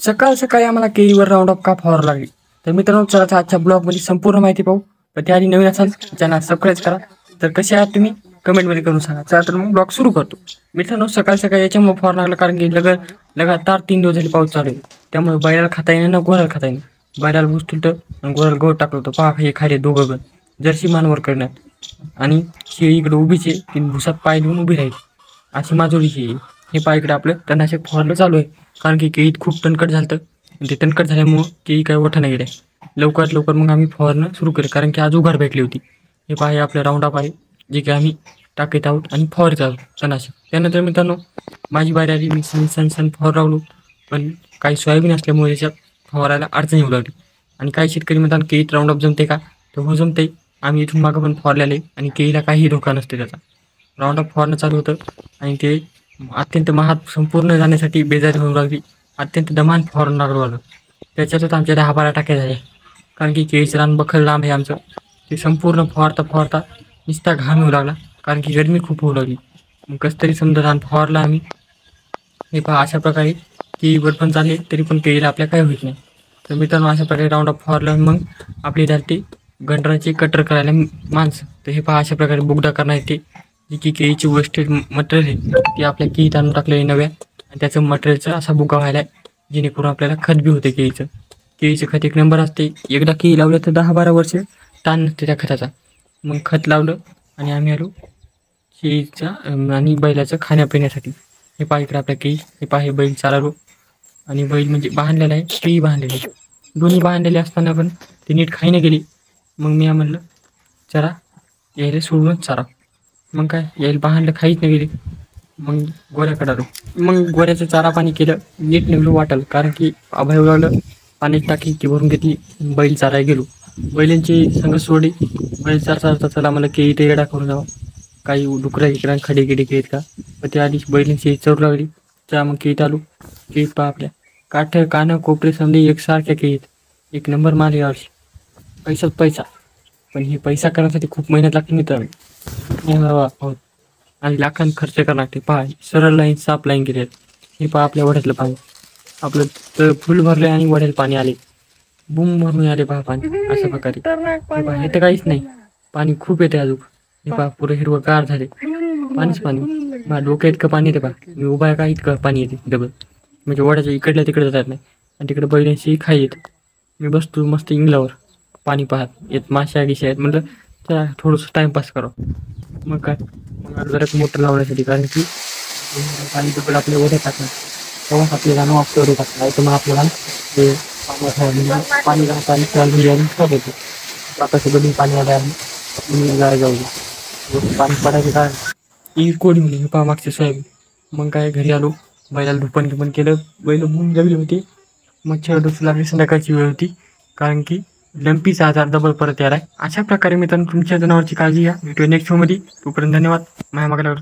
सकाळ सकाळी आम्हाला केळीवर राऊंड अप का फवारावं लागली. तर मित्रांनो चला आजच्या ब्लॉगमध्ये संपूर्ण माहिती पाहू. पण त्याआधी नवीन असाल चॅनल सबस्क्राईब करा. तर कसे आहात तुम्ही कमेंटमध्ये करून सांगा. चला तर मग ब्लॉग सुरू करतो. मित्रांनो सकाळ सकाळी याच्यामुळे फवारावं लागलं कारण की लगातार 3 दिवस झाले पाऊस चालू आहे. त्यामुळे बैलाला खाता येईना ना घोड्याला खाता येईना. बैलाला भूस तुलतं आणि घोड्याला गवत टाकलं होतं. पहा हे खाली दोघं गण जर्सी मानवर करण्यात आणि शेळी इकडे उभीच आहे. ती भुसात पाय देऊन उभी राहील अशी माजोळी शेळी. हे पहा इकडे आपलं तणनाशक फवारलं चालू आहे कारण की केळीत खूप तणकट झालं. ते तणकट झाल्यामुळं केळी काय ओठा नाही गेल्या. लवकरात लवकर मग आम्ही फवारणं सुरू केलं कारण की आज उघाड भेटली होती. हे पहा हे आपलं राऊंड अप आहे जे की आम्ही टाकीत आहोत आणि फवारत आहोत तणनाशक. त्यानंतर मित्रांनो माझी बारी आली. मी सण फवार लावलो पण काही सोयाबीन असल्यामुळे याच्यात फवारायला अडचण येऊ लागली. आणि काही शेतकरी म्हणतात केळीत राऊंड अप जमते का, तर हो जमते. आम्ही इथून मागं पण फवारलेले आणि केळीला काहीही धोका नसते त्याचा. राऊंड अप फवारणं चालू होतं आणि ते अत्यंत महाग संपूर्ण जाण्यासाठी बेजारी होऊ लागली. अत्यंत दमान फवारणं लागलं आलं. त्याच्यातच आमच्या 10-12 टाक्या झाल्या कारण की केळीचं रान बखल लांब आहे आमचं. ते संपूर्ण फवारता नुसता घाम येऊ लागला कारण की गरमी खूप होऊ लागली. मग कसं तरी समजा रान फवारला आम्ही. हे पहा अशा प्रकारे केळीवर पण चालले तरी पण केळीला आपल्या काय होत नाही. तर मित्रांनो अशा प्रकारे राऊंड अप फवारलं मग आपली झाली गंडराची कटर करायला माणसं. तर हे पहा अशा प्रकारे बुगडा करणार येते जी की केळीची वेस्टेज मटेरियल आहे ते आपल्या केळीत आणून टाकले नव्या आणि त्याचं मटेरियलचा असा बुगा व्हायला जेणेकरून आपल्याला खत बी होते केळीचं. केळीचं खत एक नंबर असते. एकदा केळी लावलं तर 10-12 वर्ष ताण नसते त्या खताचा. मग खत लावलं आणि आम्ही आलो केळीचा आणि बैलाचं खाण्यापिण्यासाठी. हे पहा इकडे आपल्या केळी. हे पहा हे बैल चालवलो आणि बैल म्हणजे बांधलेला आहे केळी बांधलेली दोन्ही बांधलेले असताना पण ते नीट खाईने गेली. मग मी म्हणलं चरा यायला सोडूनच चारा. मग काय यायला बांधलं खाईच नाही गेली. मग गोऱ्याकडे आलो. मग गोऱ्याचं चारा पाणी केलं नीट निघलो वाटलं कारण की अभय लावलं पाणी टाकी की भरून घेतली. बैल चारायला गेलो. बैलांची संघ सोडली. बैल चारता चला मला केळी ते येडा करून जावं काही डुकरा इकडा खडे गिडे केळीत का. पण त्या आधी बैलांची चढू लागली. त्या मग केळीत आलो. केळीत पहा आपल्या काठ कानं कोपरे समजे एकसारख्या केळीत एक नंबर माल यावर्षी. पैसाच पैसा. पण हे पैसा करण्यासाठी खूप मेहनत लागते मित्रांनो. आणि लाखांत खर्च करावं लागते. पहा सरळ लाईन साफ लाईन गेले. हे पहा आपल्या वड्यातलं पाणी आपलं तर फुल भरले आणि वड्याला पाणी आले बुम भरून आले. पहा पाणी अशा प्रकारे. हे तर काहीच नाही पाणी खूप येते अजून. हे पहा पुरं हिरवं गार झाले पाणीच पाणी. माझ्या डोक्या इतकं पाणी येते पहा. मी उभा का इतकं पाणी येते डबल म्हणजे वड्याच्या इकडल्या तिकडे जात नाही. आणि तिकडे बैलांशी खाई येत. मी बसतो मस्त इंगलावर पाणी पाहत येत माश्या गिशा आहेत. म्हटलं चला थोडंसं टाईमपास करावं. मग काय मग जरा मोटर लावण्यासाठी कारण की पाणी तिकडे आपल्या वड्यात टाकणार तेव्हा आपल्याला न वापरत टाकणार नाही तर मग आपल्याला ते पाणी राहतं आणि खराब होतं. आता सगळं पाणी आलं जाऊ पाणी पडायचं काय ही कोणी म्हणे. हे पहा मागचे सोयाबीन. मग काय घरी आलो बैलाला धुपण केलं. बैल भून जगली होती. मच्छर डोसू लागली. संध्याकाळची वेळ होती कारण की लंपीचा आजार डबल परत यायला. अशा प्रकारे मित्रांनो तुमच्या जनावरची काळजी घ्या. भेटूया नेक्स्ट शोमध्ये. तोपर्यंत धन्यवाद. माझ्या मागल्या